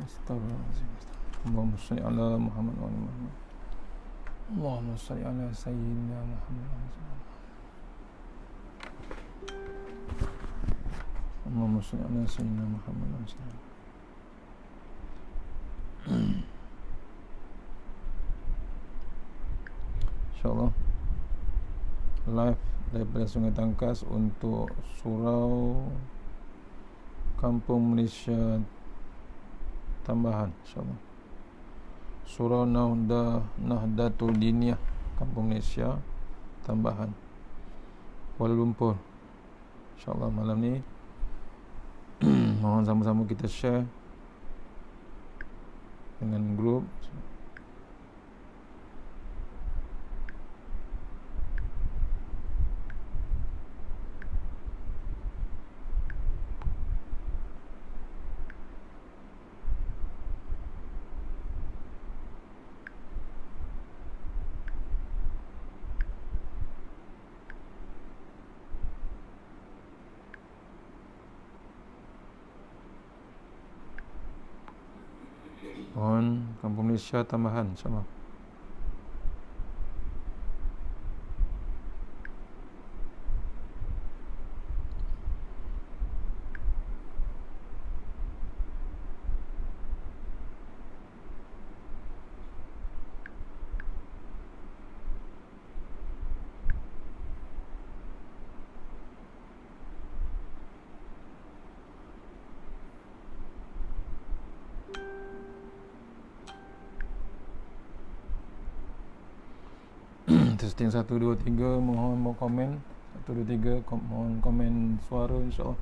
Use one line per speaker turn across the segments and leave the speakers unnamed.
Astagfirullahaladzim. Allahumma salli ala Muhammad wa ala Muhammad. Allahumma salli ala Sayyidina Muhammad wa ala Allahumma salli ala Sayyidina Muhammad wa ala InsyaAllah live daripada Sungai Tangkas untuk surau Kampung Malaysia tambahan, insyaAllah. Surau Nahdlatul Diniyah Kampung Malaysia tambahan, Kuala Lumpur, insyaAllah malam ni. Mohon sama-sama kita share dengan grup. Mohon Kampung Malaysia tambahan, insyaAllah. Testing 1, 2, 3. Mohon komen 1, 2, 3. Mohon komen suara, insyaAllah.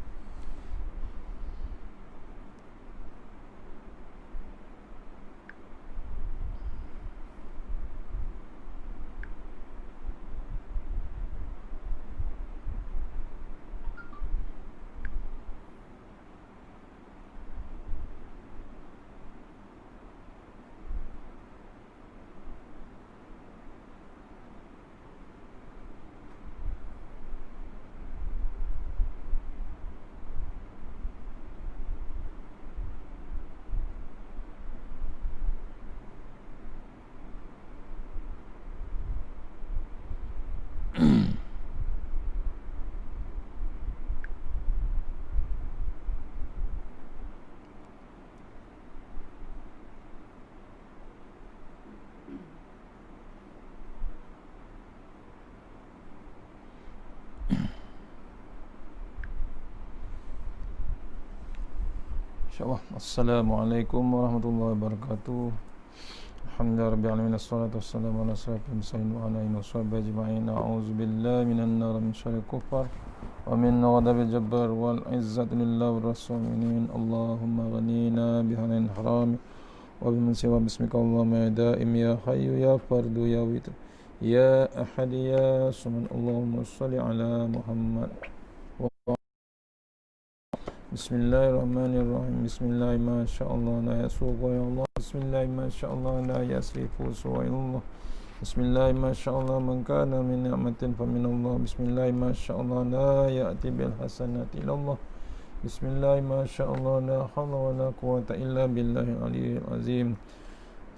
InsyaAllah. Assalamualaikum warahmatullahi wabarakatuh. Alhamdulillah rabbil alamin, assalatu wassalamu ala asyrafil mursalin wa ala alihi washabbihi ajma'in. A'udzubillahi minan nar min syarril kufar wa min ghadabil jabbar wal izzati lillahi war rasulin. Allahumma ghanina bihalal haram wa biman siwa bismika Allahumma ya daim ya hayyu ya fardu ya witr ya ahad ya samad. Allahumma shalli ala Muhammad. Bismillahirrahmanirrahim. Bismillah ma sya'allah la yasuqu ya Allah. Bismillah ma sya'allah la yasrifu suwailullah. Bismillah ma sya'allah man kana min ni'matin fa min Allah. Bismillah ma sya'allah la ya'ti bil hasanati ilallah. Bismillah ma sya'allah la hawla wa la quwwata illa billahil aliyyil azim.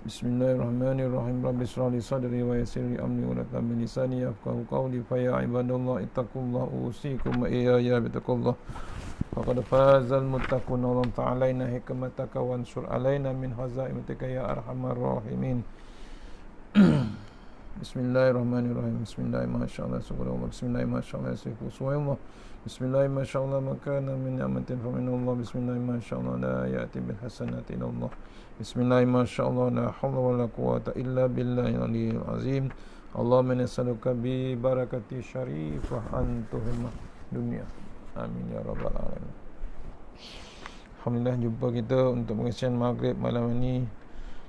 Bismillahirrahmanirrahim. Rabbi shrah li sadri wa yassir li amri wa la min lisani yafqahu qawli. Fa ya ibadallah ittaqullaha usikum wa iyaya bittaqullah. Faqad fazal muttaqun. Allah ta'alaina hikmataka wa ansur alaina min hazaimatika ya arhamar rahimin. Bismillahirrahmanirrahim. Bismillah ma sya'allah subhanallah. Bismillah ma sya'allah yasifu suwaillah. Bismillah ma sya'allah makana min ni'matin fa min Allah. Bismillah ma sya'allah la ya'ti bil hasanati ilallah. Bismillah ma sya'allah la hawla wa la quwwata illa billahil aliyyil azim. Allahumma nas'aluka bi barakati syarifah antuhumma dunia. Amin ya rabbal alamin. Alhamdulillah, jumpa kita untuk pengisian maghrib malam ini.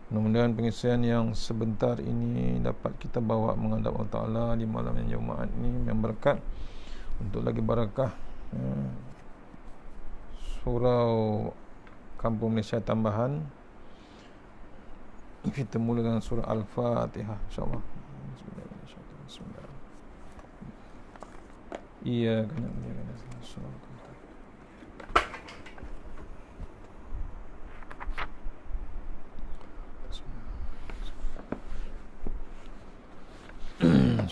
Mudah-mudahan pengisian yang sebentar ini dapat kita bawa menghadap Allah Ta'ala di malam yang Jumaat ini yang berkat untuk lagi barakah. Surau Kampung Malaysia tambahan. Kita mula dengan surah Al-Fatihah, insyaAllah. Bismillah. Iya kan.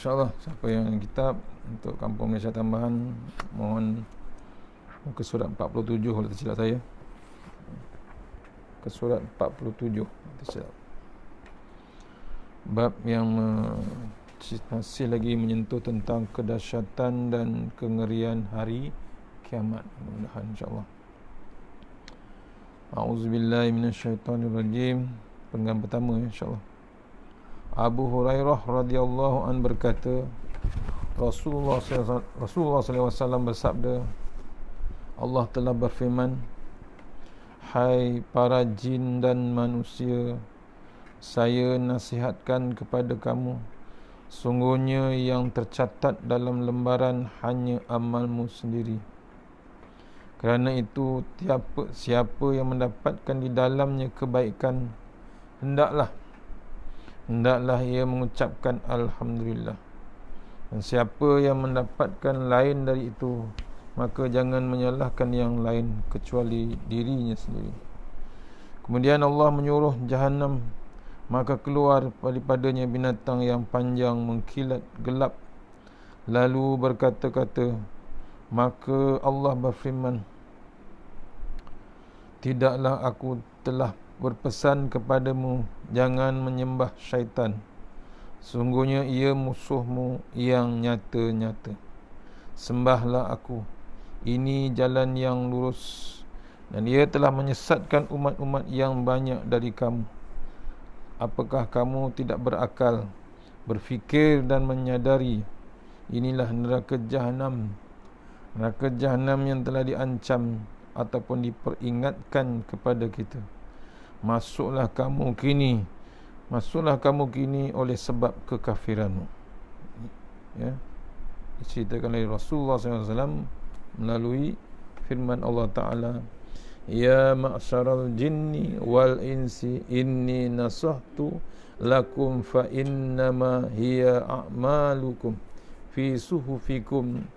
InsyaAllah siapa yang kitab untuk Kampung Malaysia Tambahan, mohon ke surat 47 kalau tersilap saya. Ke surat 47 tersilap. Bab yang masih lagi menyentuh tentang kedahsyatan dan kengerian hari kiamat. Mudah-mudahan insyaAllah. A'udzubillahi minasyaitanirrajim. Penggalan pertama insyaAllah. Abu Hurairah radhiyallahu an berkata, Rasulullah SAW bersabda, Allah telah berfirman, hai para jin dan manusia, saya nasihatkan kepada kamu, sungguhnya yang tercatat dalam lembaran hanya amalmu sendiri. Kerana itu siapa yang mendapatkan di dalamnya kebaikan, hendaklah ia mengucapkan Alhamdulillah. Dan siapa yang mendapatkan lain dari itu, maka jangan menyalahkan yang lain kecuali dirinya sendiri. Kemudian Allah menyuruh Jahannam, maka keluar daripadanya binatang yang panjang mengkilat gelap, lalu berkata-kata. Maka Allah berfirman, tidaklah aku telah berpesan kepadamu, jangan menyembah syaitan. Sungguhnya ia musuhmu yang nyata-nyata. Sembahlah aku. Ini jalan yang lurus. Dan ia telah menyesatkan umat-umat yang banyak dari kamu. Apakah kamu tidak berakal, berfikir dan menyadari? Inilah neraka Jahannam. Neraka Jahannam yang telah diancam ataupun diperingatkan kepada kita. Masuklah kamu kini oleh sebab kekafiranmu. Ya, diceritakan oleh Rasulullah SAW melalui firman Allah Ta'ala, ya ma'syaral jinni wal insi inni nasahtu lakum fa innama hiya a'malukum fi suhufikum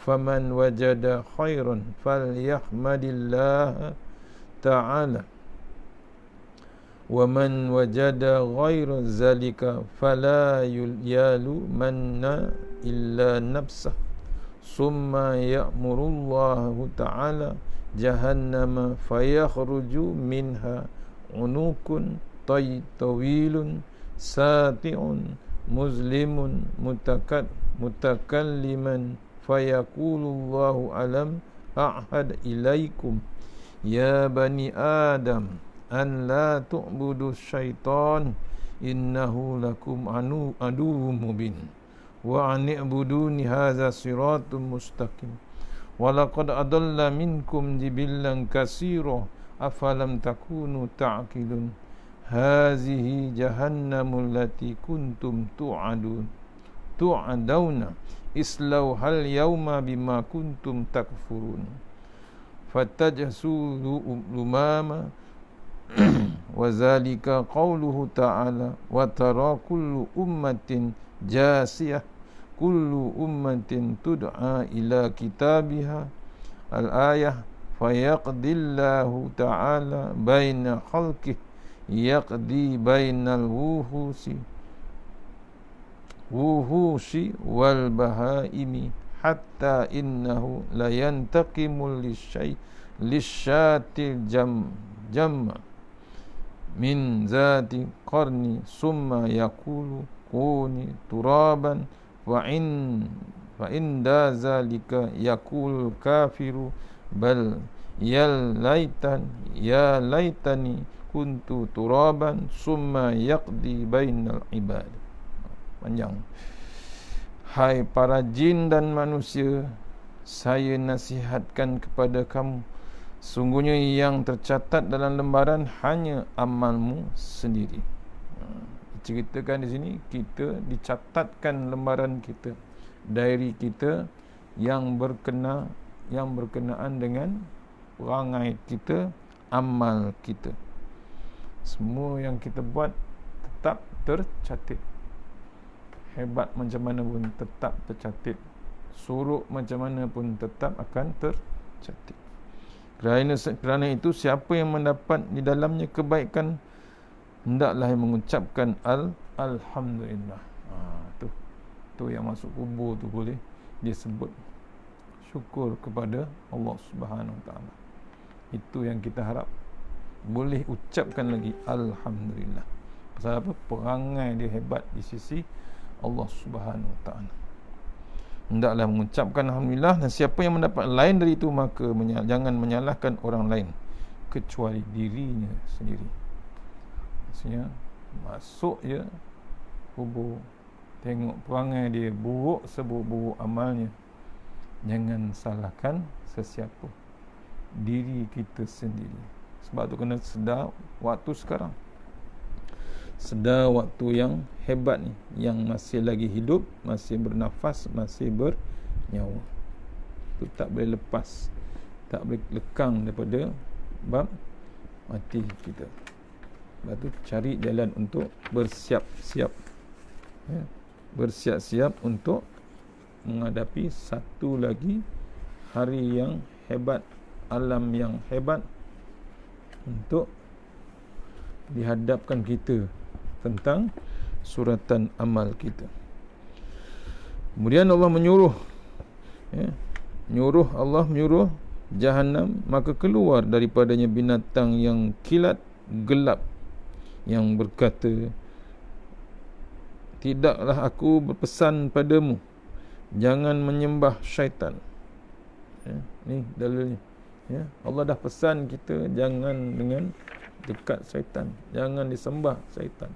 faman wajada khairan falyahmadillah ta'ala wa man wajada ghaira zalika fala yalu manna illa nafsah summa ya'murullahu ta'ala jahannama fayakhruju minha unukun tawilun sati'un muslimun mutakalliman fayaqulullahu alam a'had ilaikum ya bani adam an la tu'budu syaitan innahu lakum aduwwum mubin wa ani'buduni hadza siratun mustaqim wa laqad adalla minkum jibillan katsira afalam takunu ta'qilun hazihi jahannamul lati kuntum tu'aduna islau hal yauma bima kuntum takfurun fatajsulu lumama wa zalika qauluhu ta'ala wa tara kullu ummatin jasiyah kullu ummatin tud'a ila kitabiha al-ayah fayaqdillahu ta'ala baina khalqih yaqdi bainal wuhusi wal bahaimi hatta innahu la yantaqimul lisyatil jamma min zati qarni summa yaqulu kuni turaban wa inda zalika yaqul kafiru bal ya laitani kuntu turaban summa yaqdi bainal ibad. Panjang. Hai para jin dan manusia, saya nasihatkan kepada kamu, sungguhnya yang tercatat dalam lembaran hanya amalmu sendiri. Ceritakan di sini, kita dicatatkan lembaran kita, diary kita yang berkenaan dengan perangai kita, amal kita. Semua yang kita buat tetap tercatat. Hebat macam mana pun tetap tercatat. Suruk macam mana pun tetap akan tercatat. Kerana itu siapa yang mendapat di dalamnya kebaikan, hendaklah yang mengucapkan Alhamdulillah. Tu tu yang masuk kubur tu boleh dia sebut syukur kepada Allah Subhanahu Wa Taala. Itu yang kita harap, boleh ucapkan lagi alhamdulillah. Pasal apa? Perangai dia hebat di sisi Allah Subhanahu Wa Taala. Hendaklah mengucapkan alhamdulillah, dan siapa yang mendapat lain dari itu maka jangan menyalahkan orang lain kecuali dirinya sendiri. Maksudnya masuk je kubur, tengok perangai dia buruk seburuk-buruk amalnya, jangan salahkan sesiapa, diri kita sendiri. Sebab tu kena sedar waktu sekarang, sedar waktu yang hebat ni, yang masih lagi hidup, masih bernafas, masih bernyawa. Itu tak boleh lepas, tak boleh lekang daripada bab mati kita. Sebab tu cari jalan untuk bersiap-siap, bersiap-siap untuk menghadapi satu lagi hari yang hebat, alam yang hebat, untuk dihadapkan kita tentang suratan amal kita. Kemudian Allah menyuruh, Allah menyuruh Jahannam, maka keluar daripadanya binatang yang kilat gelap, yang berkata, tidaklah aku berpesan padamu, jangan menyembah syaitan. Ni dalilnya. Allah dah pesan kita jangan dengan dekat syaitan, jangan disembah syaitan.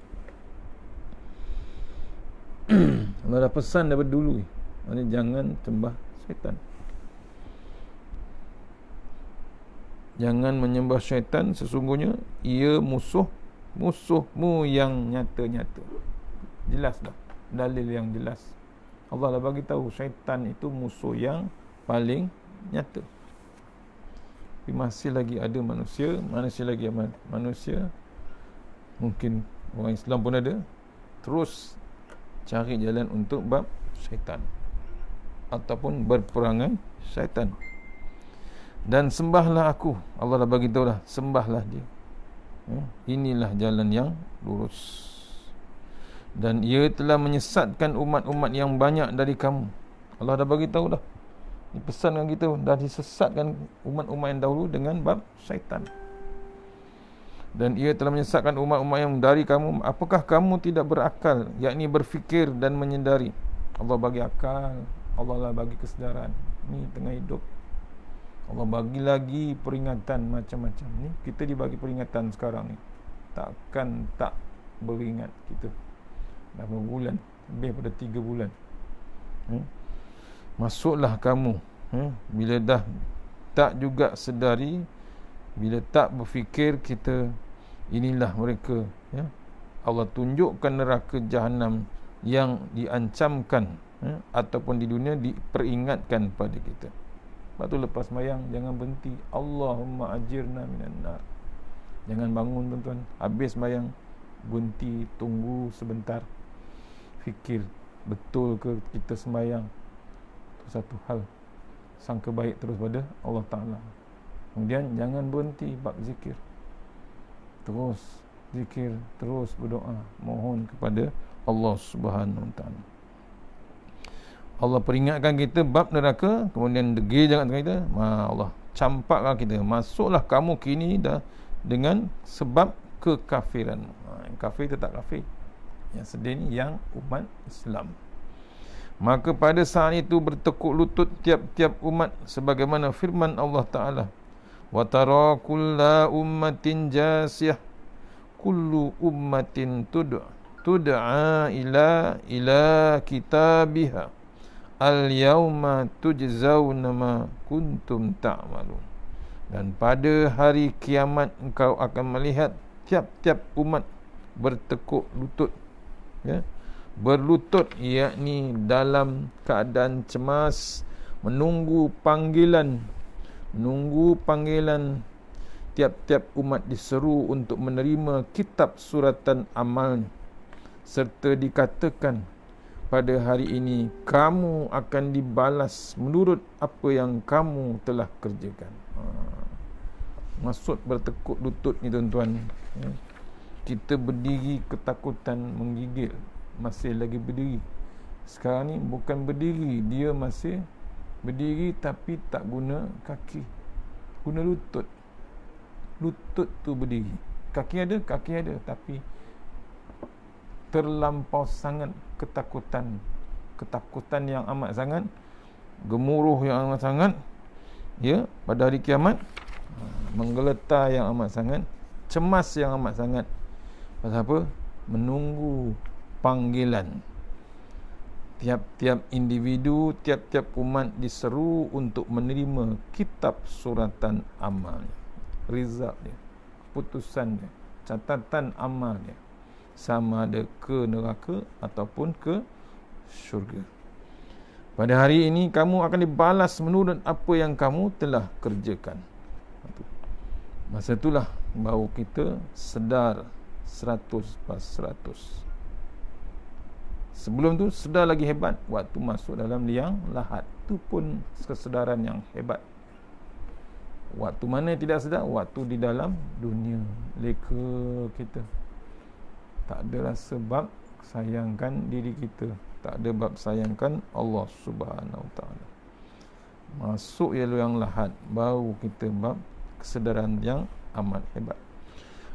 Allah dah pesan daripada dulu, maksudnya jangan sembah syaitan, jangan menyembah syaitan, sesungguhnya ia musuhmu yang nyata-nyata. Jelas dah, dalil yang jelas. Allah dah bagi tahu syaitan itu musuh yang paling nyata. Tapi masih lagi ada manusia, mungkin orang Islam pun ada, terus cari jalan untuk bab syaitan ataupun berperangan syaitan. Dan sembahlah aku, Allah dah bagi tahu dah, sembahlah dia. Inilah jalan yang lurus. Dan ia telah menyesatkan umat-umat yang banyak dari kamu. Allah dah bagi tahu dah, dipesankan kita, dah disesatkan umat-umat yang dahulu dengan bab syaitan. Dan ia telah menyesatkan umat-umat yang dari kamu. Apakah kamu tidak berakal, yakni berfikir dan menyedari? Allah bagi akal, Allah lah bagi kesedaran. Ni tengah hidup, Allah bagi lagi peringatan macam-macam. Ni kita dibagi peringatan sekarang ni, takkan tak beringat kita. Dah berapa bulan, lebih pada 3 bulan. Masuklah kamu, bila dah tak juga sedari, bila tak berfikir kita, inilah mereka, Allah tunjukkan neraka Jahannam yang diancamkan, ataupun di dunia diperingatkan pada kita. Lepas tu lepas sembahyang jangan berhenti, Allahumma ajirna minan nar. Jangan bangun tuan-tuan, habis sembahyang berhenti, tunggu sebentar, fikir betul ke kita sembahyang. Itu satu hal, sangka baik terus pada Allah Ta'ala. Kemudian jangan berhenti bab zikir, terus zikir, terus berdoa, mohon kepada Allah Subhanahu Wa Ta'ala. Allah peringatkan kita bab neraka, kemudian degil jangan dengan kita, Allah campaklah kita, masuklah kamu kini dah dengan sebab kekafiran. Kafir tetap kafir, yang sedih ni yang umat Islam. Maka pada saat itu bertekuk lutut tiap-tiap umat, sebagaimana firman Allah Ta'ala, wa tara kulla ummatin jasiyah, kullu ummatin tud'a ila kitabiha, al-yawma tujzauna ma kuntum ta'malun. Dan pada hari kiamat engkau akan melihat tiap-tiap umat bertekuk lutut, berlutut, yakni dalam keadaan cemas, menunggu panggilan. Tiap-tiap umat diseru untuk menerima kitab suratan amal, serta dikatakan, pada hari ini kamu akan dibalas menurut apa yang kamu telah kerjakan. Maksud bertekuk lutut ni tuan-tuan, kita berdiri ketakutan menggigil, masih lagi berdiri Sekarang ni bukan berdiri, dia masih berdiri tapi tak guna kaki, guna lutut. Lutut tu berdiri. Kaki ada, tapi terlampau sangat ketakutan yang amat sangat, gemuruh yang amat sangat, ya, pada hari kiamat, menggeletar yang amat sangat, cemas yang amat sangat. Pasal apa? Menunggu panggilan. Tiap-tiap individu, tiap-tiap umat diseru untuk menerima kitab suratan amal, result dia, keputusan dia, catatan amal dia, sama ada ke neraka ataupun ke syurga. Pada hari ini kamu akan dibalas menurut apa yang kamu telah kerjakan. Masa itulah baru kita sedar 100%. Sebelum tu sedar lagi hebat waktu masuk dalam liang lahat. Itu pun kesedaran yang hebat. Waktu mana tidak sedar? Waktu di dalam dunia. Leka kita. Tak ada rasa bab sayangkan diri kita. Tak ada bab sayangkan Allah Subhanahu Wa Taala. Masuk liang lahat, baru kita bab kesedaran yang amat hebat.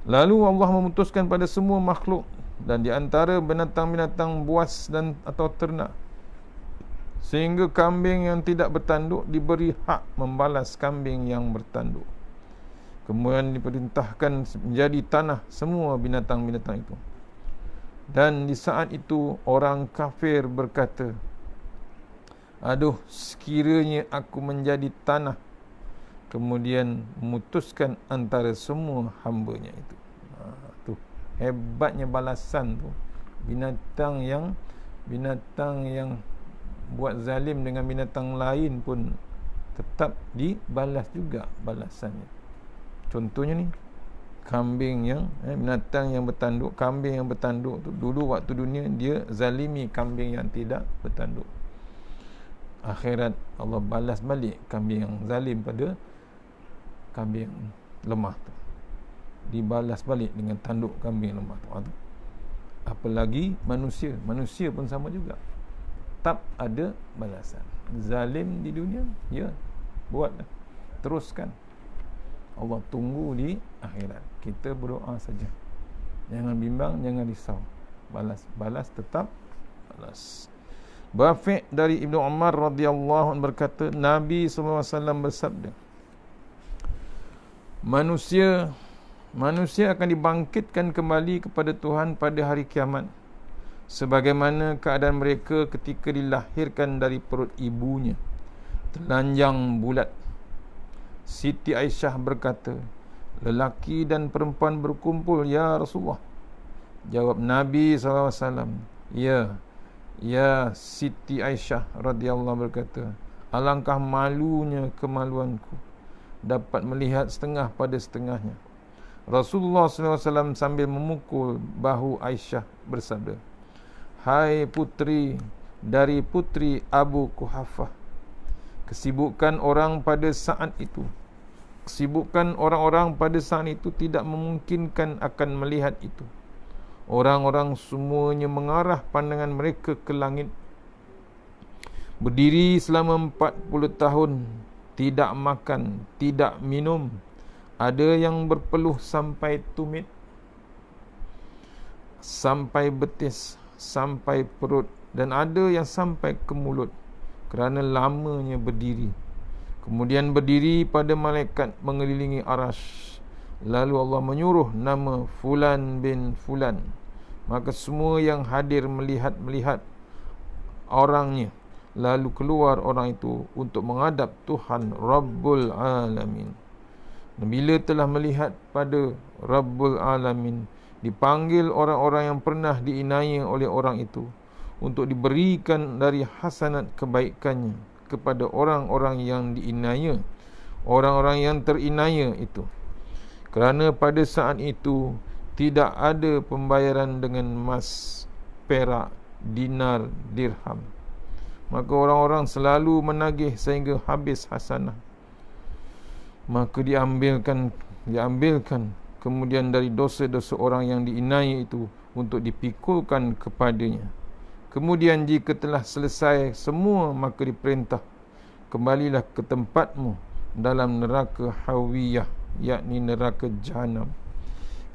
Lalu Allah memutuskan pada semua makhluk dan di antara binatang-binatang buas dan atau ternak, sehingga kambing yang tidak bertanduk diberi hak membalas kambing yang bertanduk. Kemudian diperintahkan menjadi tanah semua binatang-binatang itu. Dan di saat itu orang kafir berkata, aduh, sekiranya aku menjadi tanah. Kemudian memutuskan antara semua hambanya itu. Tu hebatnya balasan tu. Binatang yang buat zalim dengan binatang lain pun tetap dibalas juga balasannya. Contohnya ni, kambing yang binatang yang bertanduk, kambing yang bertanduk tu, dulu waktu dunia dia zalimi kambing yang tidak bertanduk. Akhirat Allah balas balik kambing yang zalim pada kambing lemah tu, dibalas balik dengan tanduk kambing lemah tu. Apalagi manusia pun sama juga, tak ada balasan. Zalim di dunia, ya, buat, teruskan. Allah tunggu di akhirat. Kita berdoa saja, jangan bimbang, jangan risau. Balas tetap balas. Bafi' dari Ibnu Umar radhiyallahu anhu berkata, Nabi SAW bersabda, Manusia akan dibangkitkan kembali kepada Tuhan pada hari kiamat, sebagaimana keadaan mereka ketika dilahirkan dari perut ibunya, telanjang bulat. Siti Aisyah berkata, lelaki dan perempuan berkumpul, ya Rasulullah. Jawab Nabi SAW, Ya Siti Aisyah radhiyallahu berkata, alangkah malunya kemaluanku dapat melihat setengah pada setengahnya. Rasulullah SAW sambil memukul bahu Aisyah bersabda, hai putri dari putri Abu Kuhafah, kesibukan orang-orang pada saat itu tidak memungkinkan akan melihat itu. Orang-orang semuanya mengarah pandangan mereka ke langit. Berdiri selama 40 tahun, tidak makan, tidak minum. Ada yang berpeluh sampai tumit, sampai betis, sampai perut, dan ada yang sampai ke mulut kerana lamanya berdiri. Kemudian berdiri pada malaikat mengelilingi arash. Lalu Allah menyuruh nama Fulan bin Fulan. Maka semua yang hadir melihat orangnya. Lalu keluar orang itu untuk menghadap Tuhan Rabbul Alamin. Dan bila telah melihat pada Rabbul Alamin, dipanggil orang-orang yang pernah diinaya oleh orang itu untuk diberikan dari hasanat kebaikannya kepada orang-orang yang diinaya, orang-orang yang terinaya itu. Kerana pada saat itu tidak ada pembayaran dengan emas, perak, dinar, dirham. Maka orang-orang selalu menagih sehingga habis hasanah. Maka diambilkan kemudian dari dosa-dosa orang yang diinaya itu untuk dipikulkan kepadanya. Kemudian jika telah selesai semua, maka diperintah, kembalilah ke tempatmu dalam neraka hawiyah, yakni neraka jahanam.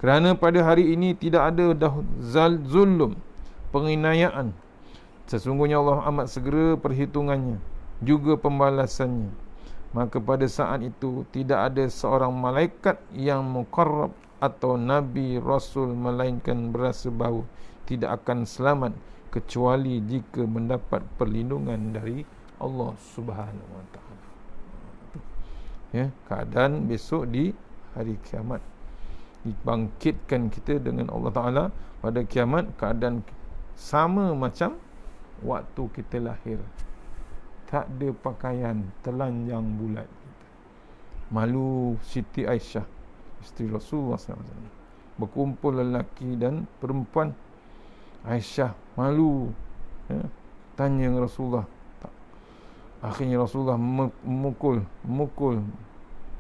Kerana pada hari ini tidak ada dah zulum, penganiayaan. Sesungguhnya Allah amat segera perhitungannya, juga pembalasannya. Maka pada saat itu tidak ada seorang malaikat yang muqarrab atau nabi rasul melainkan berasa bahawa tidak akan selamat kecuali jika mendapat perlindungan dari Allah Subhanahu Wa Taala. Ya, keadaan besok di hari kiamat, dibangkitkan kita dengan Allah Taala pada kiamat, keadaan sama macam waktu kita lahir. Tak ada pakaian, telanjang bulat. Malu Siti Aisyah, isteri Rasulullah SAW. Berkumpul lelaki dan perempuan. Aisyah malu, ya, tanya Rasulullah. Akhirnya Rasulullah memukul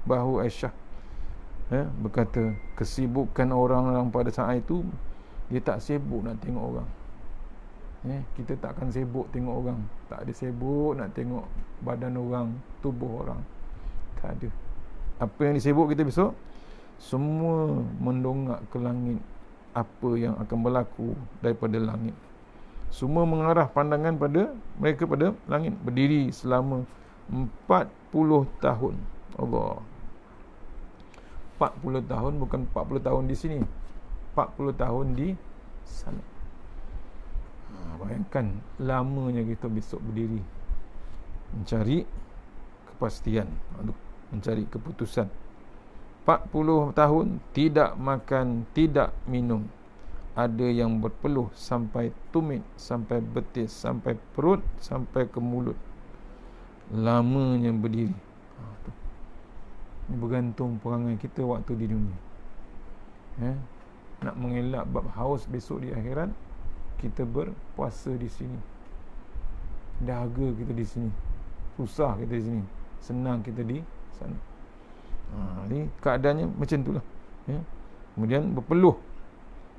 bahu Aisyah, ya, berkata, kesibukan orang-orang pada saat itu, dia tak sibuk nak tengok orang. Ya, kita tak akan sibuk tengok orang. Tak ada sibuk nak tengok badan orang, tubuh orang. Tak ada. Apa yang disibuk kita besok? Semua mendongak ke langit apa yang akan berlaku daripada langit. Semua mengarah pandangan pada mereka pada langit. Berdiri selama 40 tahun. Allah. 40 tahun, bukan 40 tahun di sini, 40 tahun di sana. Bayangkan lamanya kita besok berdiri mencari kepastian, mencari keputusan. 40 tahun tidak makan, tidak minum. Ada yang berpeluh sampai tumit, sampai betis, sampai perut, sampai ke mulut. Lamanya berdiri. Ini bergantung perangai kita waktu di dunia. Nak mengelak bab haus besok di akhirat, kita berpuasa di sini, dahaga kita di sini, susah kita di sini, senang kita di sana. Ni keadaannya macam itulah, ya. Kemudian berpeluh,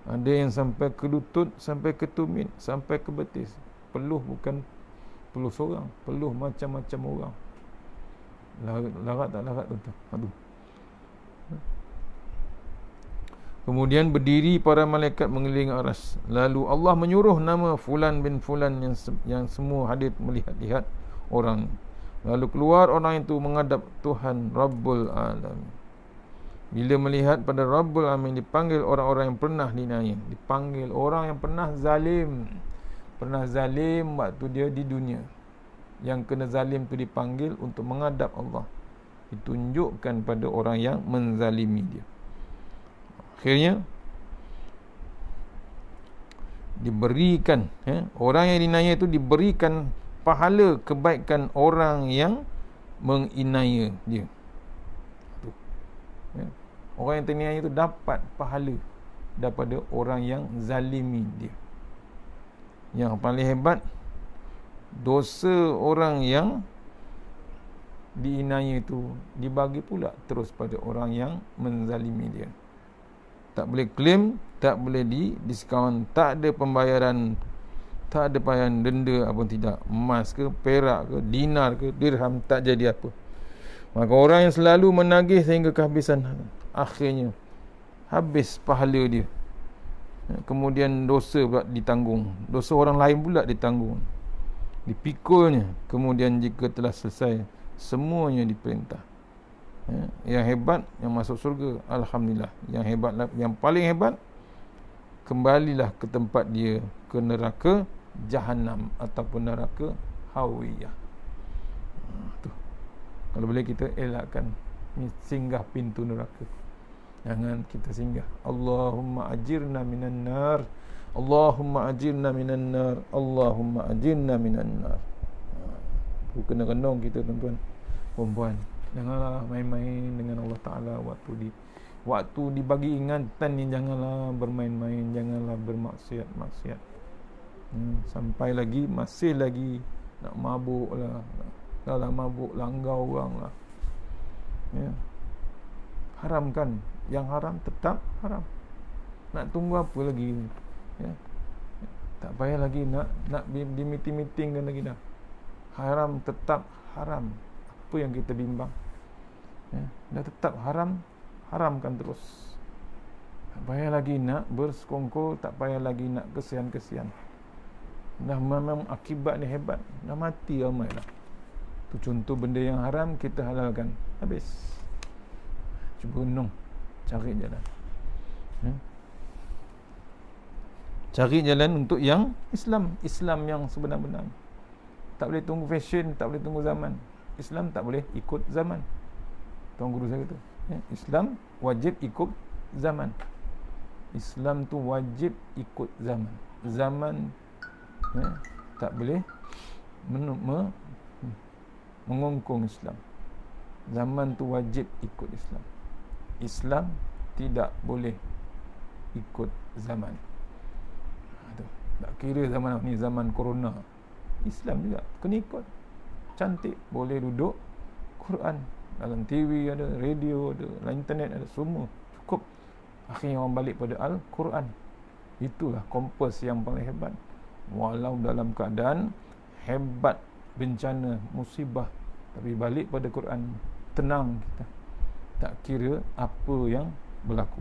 ada yang sampai ke lutut, sampai ke tumit, sampai ke betis. Peluh bukan peluh seorang, peluh macam-macam orang. Larat tak larat, tuan-tuan. Aduh. Kemudian berdiri para malaikat mengelilingi aras. Lalu Allah menyuruh nama Fulan bin Fulan yang semua hadir melihat-lihat orang. Lalu keluar orang itu menghadap Tuhan Rabbul Alamin. Bila melihat pada Rabbul Alamin, dipanggil orang-orang yang pernah diniaya. Dipanggil orang yang pernah zalim. Pernah zalim waktu dia di dunia. Yang kena zalim itu dipanggil untuk menghadap Allah. Ditunjukkan pada orang yang menzalimi dia. Akhirnya diberikan, orang yang diniaya itu diberikan pahala kebaikan orang yang menginaya dia. Orang yang terniaya itu dapat pahala daripada orang yang zalimi dia. Yang paling hebat, dosa orang yang diinaya itu dibagi pula terus pada orang yang menzalimi dia. Tak boleh claim, tak boleh diskaun, tak ada pembayaran, tak ada pembayaran denda apa tidak, emas ke, perak ke, dinar ke, dirham, tak jadi apa. Maka orang yang selalu menagih sehingga kehabisan, akhirnya habis pahala dia. Kemudian dosa pula ditanggung, dosa orang lain pula ditanggung, dipikulnya. Kemudian jika telah selesai, semuanya diperintah. Yang hebat yang masuk surga, alhamdulillah. Yang hebat, yang paling hebat, kembalilah ke tempat dia, ke neraka jahanam ataupun neraka hawiyah. Tu. Kalau boleh kita elakkan singgah pintu neraka. Jangan kita singgah. Allahumma ajirna minan nar, Allahumma ajirna minan nar, Allahumma ajirna minan nar. Kena renung kita, tuan-tuan, perempuan. Janganlah main-main dengan Allah Ta'ala waktu dibagi ingatan ni. Janganlah bermain-main, janganlah bermaksiat-maksiat. Sampai lagi, masih lagi nak mabuk lah. Dah lah mabuk, langgau orang lah, ya. Haramkan. Yang haram tetap haram. Nak tunggu apa lagi, ya? Tak payah lagi nak di meeting-meetingkan lagi dah. Haram tetap haram. Apa yang kita bimbang? Dah tetap haram, haramkan terus. Tak payah lagi nak bersekongkol, tak payah lagi nak kesian-kesian. Dah memang akibat ni hebat. Dah mati ramai dah. Tu contoh benda yang haram kita halalkan. Habis. Cuba renung, cari jalan. Cari jalan untuk yang Islam yang sebenar-benar. Tak boleh tunggu fashion, tak boleh tunggu zaman. Islam tak boleh ikut zaman. Tuan guru saya kata, Islam wajib ikut zaman. Islam tu wajib ikut zaman. Zaman tak boleh mengongkong Islam. Zaman tu wajib ikut Islam. Islam tidak boleh ikut zaman. Tak kira zaman ni zaman corona, Islam juga kena ikut. Cantik, boleh duduk Quran dalam TV ada, radio ada, internet ada, semua cukup. Akhirnya orang balik pada Al-Quran. Itulah kompas yang paling hebat. Walau dalam keadaan hebat, bencana, musibah, tapi balik pada Quran, tenang kita. Tak kira apa yang berlaku.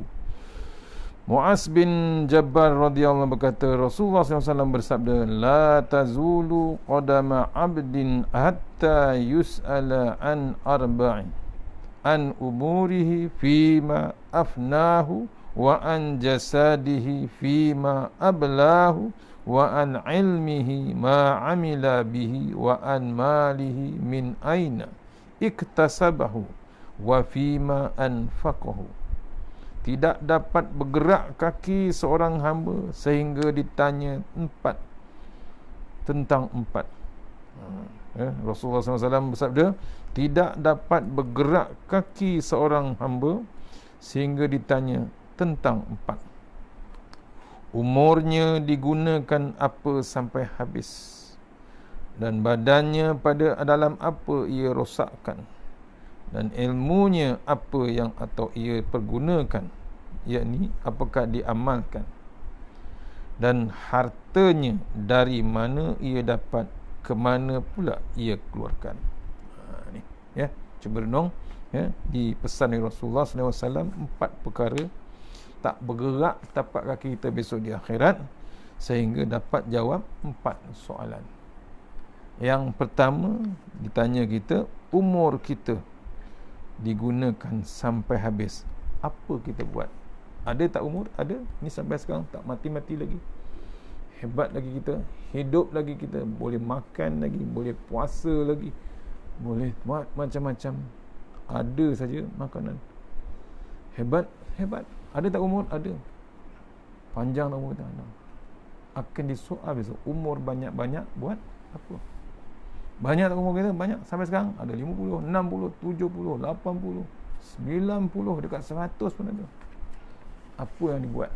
Mu'az bin Jabal radhiyallahu berkata, Rasulullah SAW bersabda, la tazulu qadama abdin hatta yus'ala an arba'in, an umurihi fima afnahu, wa an jasadihi fima ablahu, wa an ilmihi ma amila bihi, wa an malihi min aina iktasabahu, wa fima anfaqahu. Tidak dapat bergerak kaki seorang hamba sehingga ditanya tentang empat. Rasulullah SAW bersabda, tidak dapat bergerak kaki seorang hamba sehingga ditanya tentang empat. Umurnya digunakan apa sampai habis, dan badannya pada dalam apa ia rosakkan, dan ilmunya apa yang atau ia pergunakan, yakni apakah diamalkan, dan hartanya dari mana ia dapat, ke mana pula ia keluarkan. Ni ya, cuba renung ya, di pesan Rasulullah SAW, 4 perkara tak bergerak tapak kaki kita besok di akhirat sehingga dapat jawab 4 soalan. Yang pertama ditanya kita, umur kita digunakan sampai habis, apa kita buat? Ada tak umur? Ada. Ni sampai sekarang tak mati-mati lagi. Hebat lagi kita, hidup lagi kita, boleh makan lagi, boleh puasa lagi, boleh buat macam-macam. Ada saja makanan. Hebat. Ada tak umur? Ada. Panjang tak umur kita? Ada. Akan disoal besok, umur banyak-banyak buat apa? Banyak tak umur kita? Banyak. Sampai sekarang ada 50, 60, 70, 80, 90, dekat 100 pun ada. Apa yang dibuat?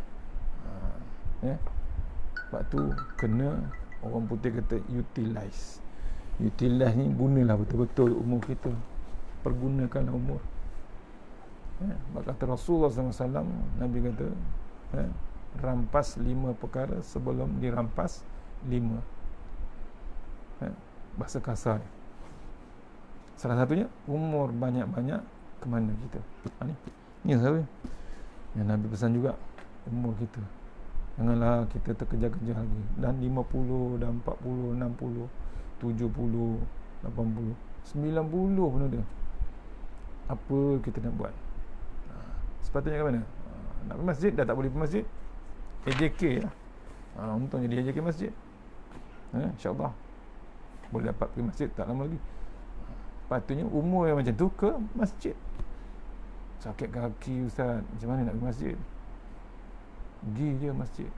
Sebab tu kena, orang putih kata utilize. Utilize ni gunalah betul-betul umur kita. Pergunakanlah umur. Kata Rasulullah SAW, Nabi kata, rampas 5 perkara sebelum dirampas 5. Bahasa kasar ni. Salah satunya, umur banyak-banyak ke mana kita. Ni sahaja yang Nabi pesan juga, umur kita. Janganlah kita terkejar-kejar lagi. Dan 50, dan 40, 60, 70, 80, 90 pun ada. Apa kita nak buat? Sepatutnya ke mana? Nak pergi masjid, dah tak boleh pergi masjid. AJK lah. Untung jadi AJK masjid. InsyaAllah boleh dapat pergi masjid tak lama lagi. Patutnya umur yang macam tu ke masjid. Sakit kaki ustaz, macam mana nak pergi masjid? Pergi je masjid,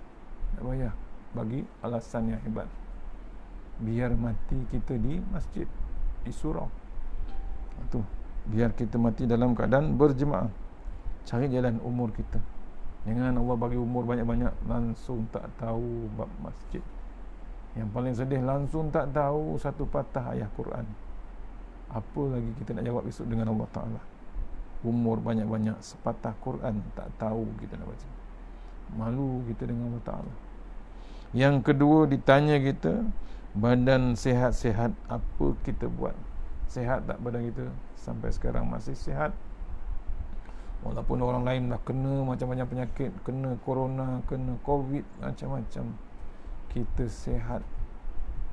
tak payah bagi alasan yang hebat. Biar mati kita di masjid, di surau. Itu biar kita mati dalam keadaan berjemaah. Cari jalan umur kita. Jangan Allah bagi umur banyak-banyak langsung tak tahu bab masjid. Yang paling sedih, langsung tak tahu satu patah ayat Quran. Apa lagi kita nak jawab besok dengan Allah Ta'ala? Umur banyak-banyak, sepatah Quran tak tahu kita nak baca. Malu kita dengan Allah Ta'ala. Yang kedua, ditanya kita, badan sihat-sihat, apa kita buat? Sihat tak badan kita? Sampai sekarang masih sihat, walaupun orang lain dah kena macam-macam penyakit, kena corona, kena covid, macam-macam. Kita sihat,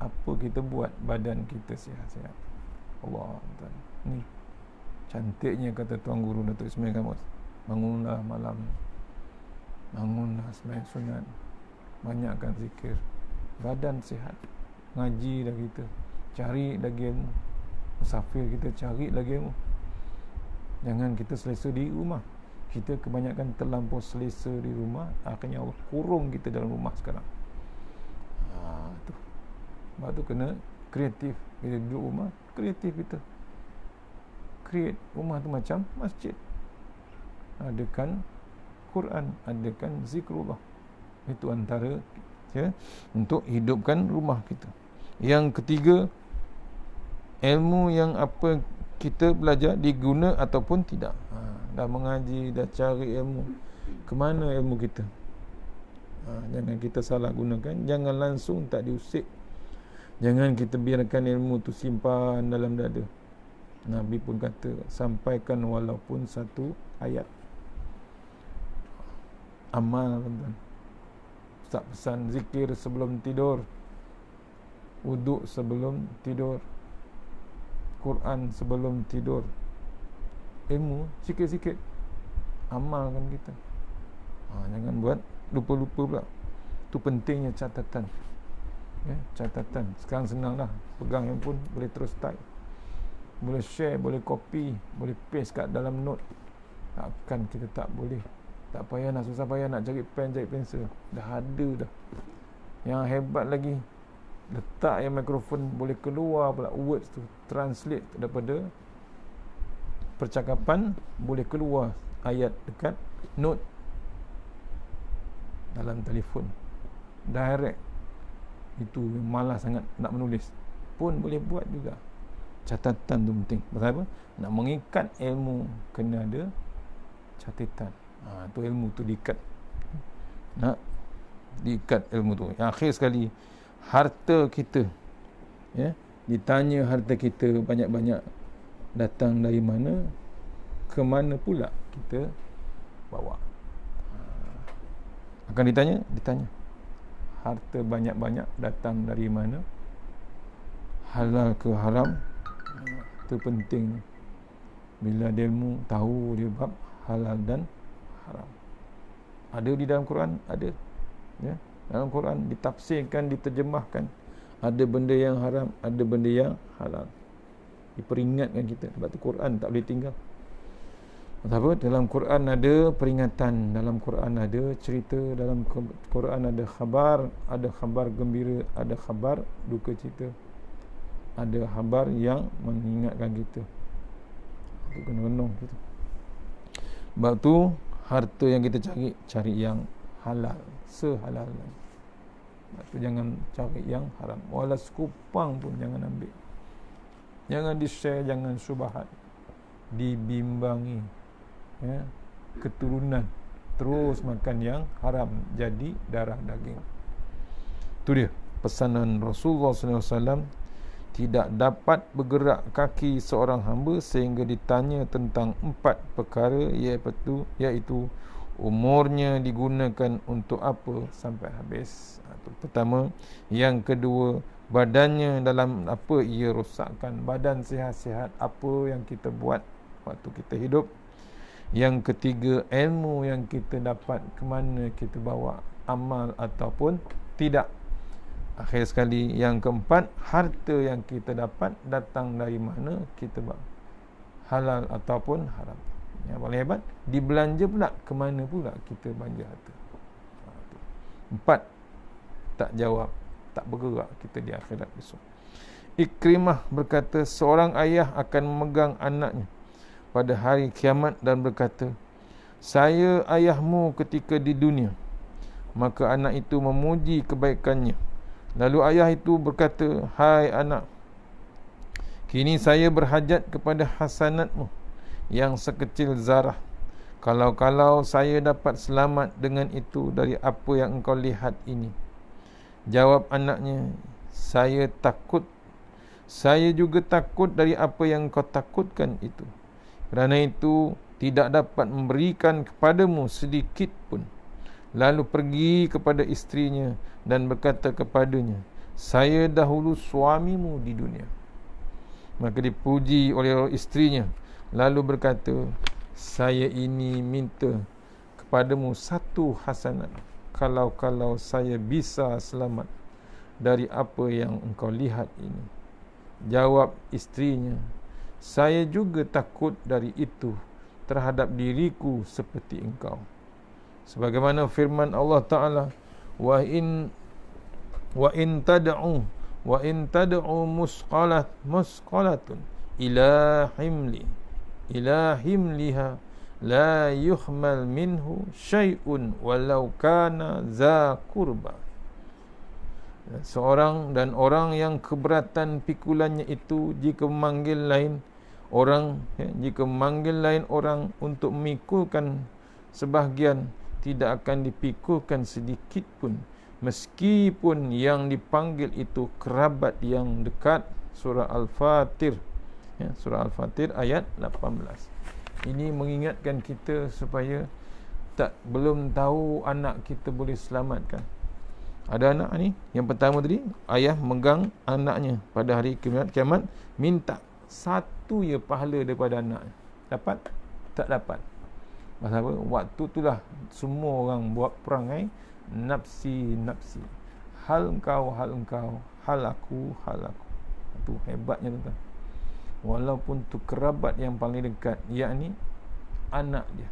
apa kita buat badan kita sihat-sihat? Allah Ta'ala. Ni cantiknya kata Tuan Guru Datuk Ismail Kamus, bangunlah malam, bangunlah sembahyang sunat, banyakkan zikir, badan sihat. Ngaji dah kita, cari lagi ilmu. Musafir kita, cari lagi ilmu. Jangan kita selesa di rumah. Kita kebanyakan terlampau selesa di rumah, akhirnya Allah kurung kita dalam rumah sekarang. Tu. Sebab tu kena kreatif. Bila duduk rumah, kreatif kita. Create rumah tu macam masjid. Adakan Quran, adakan zikrullah. Itu antara untuk hidupkan rumah kita. Yang ketiga, ilmu yang apa kita belajar diguna ataupun tidak. Dah mengaji, dah cari ilmu, ke mana ilmu kita? Jangan kita salah gunakan. Jangan langsung tak diusik. Jangan kita biarkan ilmu tu simpan dalam dada. Nabi pun kata, sampaikan walaupun satu ayat. Amal, tuan-tuan. Ustaz pesan zikir sebelum tidur, wuduk sebelum tidur, Quran sebelum tidur. Ilmu sikit-sikit, amalkan kita. Jangan buat lupa-lupa pula. Tu pentingnya catatan. Catatan. Sekarang senang dah, pegang handphone, boleh terus type, boleh share, boleh copy, boleh paste kat dalam note. Takkan kita tak boleh? Tak payah nak susah payah nak cari pen, cari pensel. Dah ada dah. Yang hebat lagi, letak yang mikrofon, boleh keluar pula words tu, translate daripada percakapan, boleh keluar ayat dekat note dalam telefon direct. Itu yang malas sangat nak menulis pun boleh buat juga. Catatan tu penting. Pasal apa? Nak mengikat ilmu kena ada catatan. Tu ilmu tu diikat. Nak diikat ilmu tu. Yang akhir sekali, harta kita. Ditanya harta kita banyak-banyak datang dari mana, ke mana pula kita bawa. Akan ditanya. Harta banyak-banyak datang dari mana, halal ke haram. Itu penting. Bila dia ilmu, tahu dia bab halal dan haram. Ada di dalam Quran, ada. Dalam Quran ditafsirkan, diterjemahkan. Ada benda yang haram, ada benda yang halal. Diperingatkan kita. Sebab tu Quran tak boleh tinggal. Sebab dalam Quran ada peringatan, dalam Quran ada cerita, dalam Quran ada khabar gembira, ada khabar duka cita, ada khabar yang mengingatkan kita. Itu kena renung kita. Sebab tu harta yang kita cari yang halal, sehalal. Sebab tu jangan cari yang haram. Walau sekupang pun jangan ambil. Jangan di-share, jangan syubhat. Dibimbangi keturunan terus makan yang haram, jadi darah daging. Itu dia pesanan Rasulullah SAW. Tidak dapat bergerak kaki seorang hamba sehingga ditanya tentang 4 perkara, iaitu umurnya digunakan untuk apa sampai habis. Itu pertama. Yang kedua, badannya dalam apa ia rosakkan. Badan sihat-sihat, apa yang kita buat waktu kita hidup. Yang ketiga, ilmu yang kita dapat, ke mana kita bawa, amal ataupun tidak. Akhir sekali, yang keempat, harta yang kita dapat datang dari mana kita bawa, halal ataupun haram. Yang paling hebat, dibelanja pula, ke mana pula kita belanja harta. 4 tak jawab, tak bergerak kita di akhirat besok. Ikrimah berkata, seorang ayah akan memegang anaknya pada hari kiamat dan berkata, saya ayahmu ketika di dunia. Maka anak itu memuji kebaikannya. Lalu ayah itu berkata, hai anak, kini saya berhajat kepada hasanatmu yang sekecil zarah. Kalau saya dapat selamat dengan itu dari apa yang engkau lihat ini. Jawab anaknya, saya takut. Saya juga takut dari apa yang kau takutkan itu. Kerana itu tidak dapat memberikan kepadamu sedikit pun. Lalu pergi kepada isterinya dan berkata kepadanya, saya dahulu suamimu di dunia. Maka dipuji oleh isterinya, lalu berkata, saya ini minta kepadamu satu hasanat, kalau saya bisa selamat dari apa yang engkau lihat ini. Jawab isterinya, saya juga takut dari itu terhadap diriku seperti engkau. Sebagaimana firman Allah Ta'ala, wa in tad'u musqalatun ila himliha la yuhmal minhu syai'un walau kana za qurba. Seorang dan orang yang keberatan pikulannya itu jika memanggil lain orang untuk memikulkan sebahagian, tidak akan dipikulkan sedikit pun, meskipun yang dipanggil itu kerabat yang dekat. Surah Al-Fatir, Surah Al-Fatir ayat 18. Ini mengingatkan kita supaya belum tahu anak kita boleh selamatkan. Ada anak ni, yang pertama tadi, ayah megang anaknya pada hari kiamat, minta satu je pahala daripada anaknya. Dapat? Tak dapat. Pasal apa? Waktu itulah semua orang buat perangai nafsi. Hal engkau, hal aku. Itu hebatnya tuan-tuan. Walaupun tu kerabat yang paling dekat, yakni anak dia.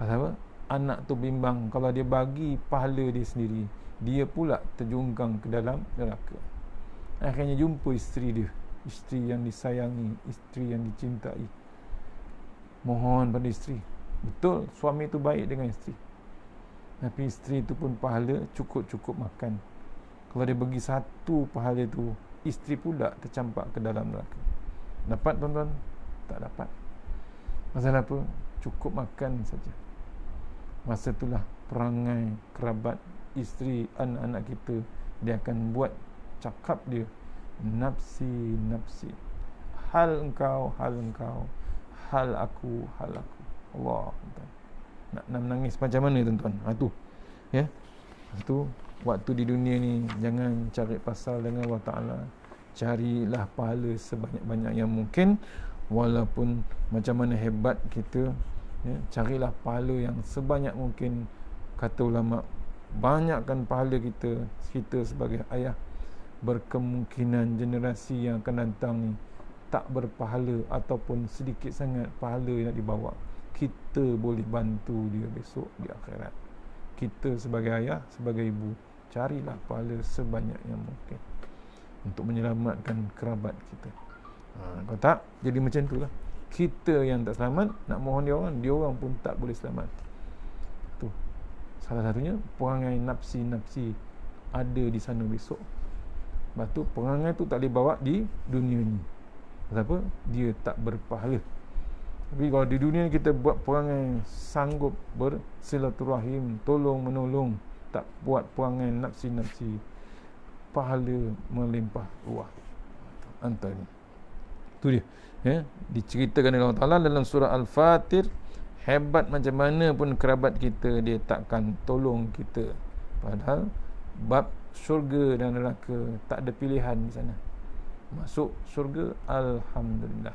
Pasal apa? Anak tu bimbang, kalau dia bagi pahala dia sendiri, dia pula terjungkang ke dalam neraka. Akhirnya jumpa isteri dia, isteri yang disayangi, isteri yang dicintai. Mohon pada isteri. Betul, suami tu baik dengan isteri, tapi isteri tu pun pahala cukup makan. Kalau dia bagi satu pahala tu, isteri pula tercampak ke dalam neraka. Dapat tuan-tuan? Tak dapat. Pasal apa? Cukup makan saja. Masa itulah perangai kerabat, isteri, anak-anak kita, dia akan buat cakap dia nafsi. Hal engkau, hal aku. Allah, nak menangis macam mana tuan-tuan? Itu ya. Itu waktu di dunia ni jangan cari pasal dengan Allah Ta'ala. Carilah pahala sebanyak-banyak yang mungkin, walaupun macam mana hebat kita, ya, carilah pahala yang sebanyak mungkin. Kata ulama, banyakkan pahala kita sebagai ayah. Berkemungkinan generasi yang akan datang ni tak berpahala ataupun sedikit sangat pahala yang nak dibawa. Kita boleh bantu dia besok di akhirat. Kita sebagai ayah, sebagai ibu, carilah pahala sebanyak yang mungkin untuk menyelamatkan kerabat kita. Kalau tak, jadi macam itulah. Kita yang tak selamat, nak mohon dia orang pun tak boleh selamat. Tu salah satunya perangai nafsi ada di sana besok. Sebab tu perangai tu tak boleh bawa di dunia ni. Kenapa? Dia tak berpahala. Tapi kalau di dunia kita buat perangai sanggup bersilaturahim, tolong menolong, tak buat perangai nafsi, pahala melimpah ruah. Antara ni, tu dia, ya, diceritakan oleh Allah Ta'ala dalam surah Al-Fatir. Hebat macam mana pun kerabat kita, dia takkan tolong kita. Padahal bab syurga dan neraka tak ada pilihan di sana. Masuk syurga, alhamdulillah.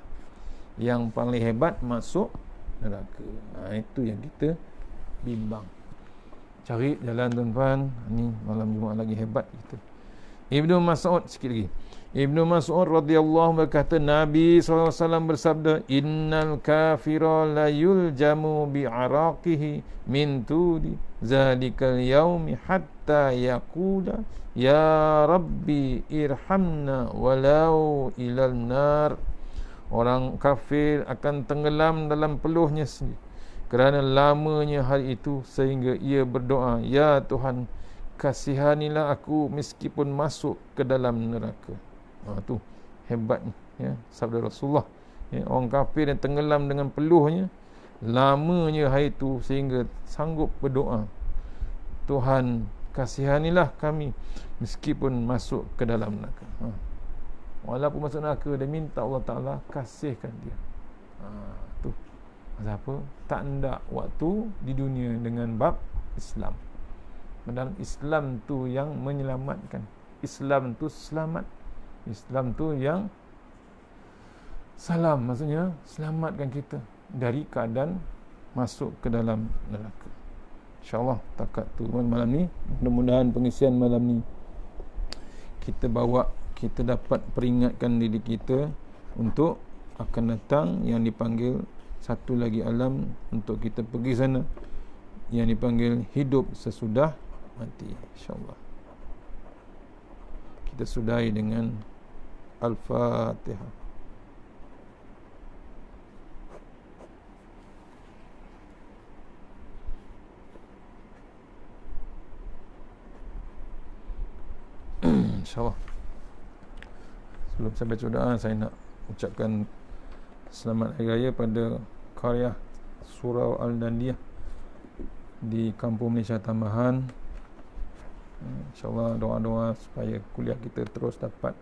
Yang paling hebat masuk neraka. Itu yang kita bimbang. Cari jalan tuan-tuan. Ni malam Jumaat lagi hebat kita. Ibnu Mas'ud, sikit lagi. Ibnu Mas'ud radhiyallahu berkata, Nabi SAW bersabda, innal kafira la yuljamu bi'araqihi min tudi zalikal yaumi hatta yaqula ya Rabbi irhamna walau ilal nar. Orang kafir akan tenggelam dalam peluhnya sendiri kerana lamanya hari itu, sehingga ia berdoa, ya Tuhan, kasihanilah aku meskipun masuk ke dalam neraka. Tu hebatnya, ya, sabda Rasulullah, ya, orang kafir yang tenggelam dengan peluhnya, lamanya hari itu sehingga sanggup berdoa, Tuhan, kasihanilah kami meskipun masuk ke dalam neraka. Walaupun masuk neraka, dia minta Allah Ta'ala kasihkan dia. Tu pasal apa? Tak ndak waktu di dunia dengan bab Islam. Padahal Islam tu yang menyelamatkan. Islam tu selamat. Islam tu yang salam, maksudnya selamatkan kita dari keadaan masuk ke dalam neraka. InsyaAllah takat tu malam ni, mudah-mudahan pengisian malam ni kita dapat peringatkan diri kita untuk akan datang yang dipanggil satu lagi alam, untuk kita pergi sana, yang dipanggil hidup sesudah mati. InsyaAllah kita sudahi dengan Al-Fatihah. InsyaAllah sebelum saya baca doa, saya nak ucapkan selamat hari raya pada karya Surau Al-Dandiyah di Kampung Malaysia Tambahan. InsyaAllah doa-doa supaya kuliah kita terus dapat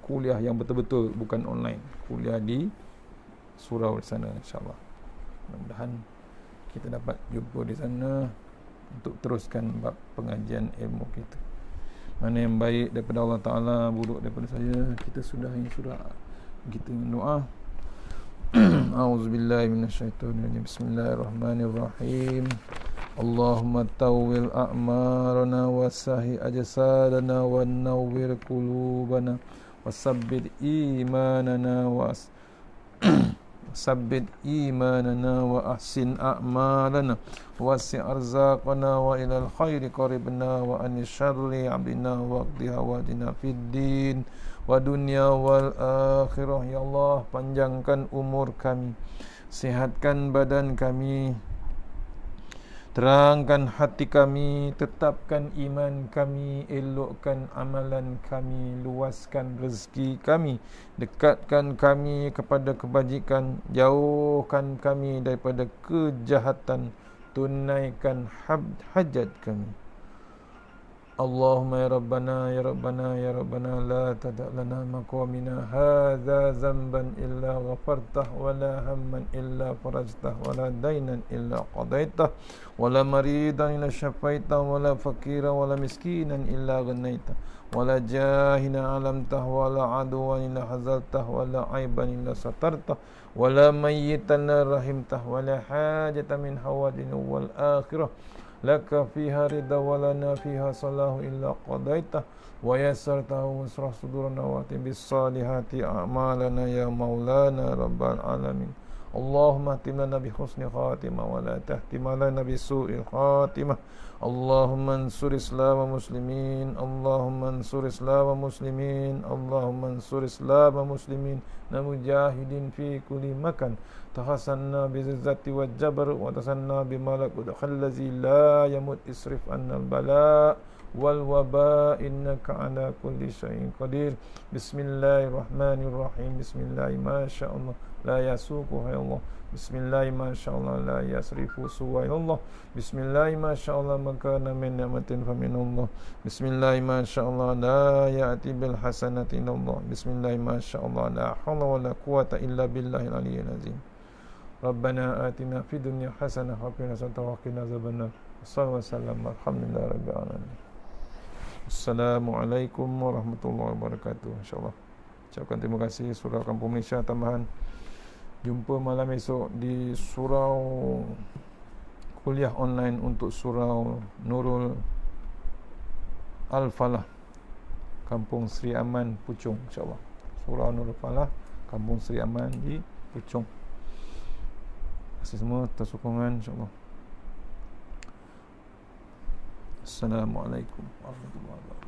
kuliah yang betul-betul, bukan online, kuliah di surau di sana. InsyaAllah mudah-mudahan kita dapat jumpa di sana untuk teruskan bab pengajian ilmu kita. Mana yang baik daripada Allah Ta'ala, buruk daripada saya, kita sudahi surah kita dengan doa. A'udzubillahi minasyaitonirrajim. Bismillahirrahmanirrahim. Allahumma tawwil a'marana wasahi ajsadana wa nawwir qulubana wasabbit imanana sabbit imanana wa ahsin a'malana wasi' arzaqana wa ilal khairi qaribna wa anil syarri abdina wa qdi hawadina fid din wa dunya wal akhirah. Ya Allah, panjangkan umur kami, sihatkan badan kami, terangkan hati kami, tetapkan iman kami, elokkan amalan kami, luaskan rezeki kami, dekatkan kami kepada kebajikan, jauhkan kami daripada kejahatan, tunaikan hajat kami. Allahumma ya Rabbana ya Rabbana ya Rabbana la tada' lana maqamina hadza zamban illa ghafartah wa la hamman illa farajtah wa la dainan illa qadaitah wa la maridan illa syafaitah wa la fakiran wa la miskinan illa ghanaitah wa la jahina alamtah wa la aduwan illa hazaltah wa la aiban illa satartah wa la mayyitan rahimtah wa la hajatan min hawadin wal akhirah laka fiha ridha wa lana fiha salahu illa qadaitah wa yassartahu wasrah sudurana wa tibis salihati a'malana ya maulana rabbal alamin. Allahumma timlana bi husni khatimah wa la tahtimalana bi su'il khatimah. Allahumma ansur islam wa muslimin, Allahumma ansur islam wa muslimin, Allahumma ansur islam wa muslimin na mujahidin fi kulli makan. Tahasanna bi izzati wa jabr wa tasanna bi malak wa khallazi la yamut isrif annal bala wal waba innaka ala kulli syai'in qadir. Bismillahirrahmanirrahim. Bismillahi ma sya Allah la yasuqu ya Allah. Bismillahi ma sya Allah la yasrifu suwa ya Allah. Bismillahi ma sya Allah makana min ni'matin fa min Allah. Bismillahi ma sya Allah la ya'ti bil hasanati illa Allah. Bismillahi ma sya Allah la hawla wa la quwata illa billahil aliyyil azim. Rabbana atina fid dunya hasanah wa qina adzabannar. Sallallahu alaihi wasallam. Alhamdulillahi rabbil alamin. Assalamualaikum warahmatullahi wabarakatuh. InsyaAllah ucapkan terima kasih Surau Kampung Malaysia Tambahan. Jumpa malam esok di surau kuliah online untuk Surau Nurul Al-Falah, Kampung Seri Aman, Puchong. InsyaAllah Surau Nurul Falah, Kampung Seri Aman di Puchong. Terima kasih semua atas sokongan. InsyaAllah. Assalamualaikum warahmatullahi wabarakatuh.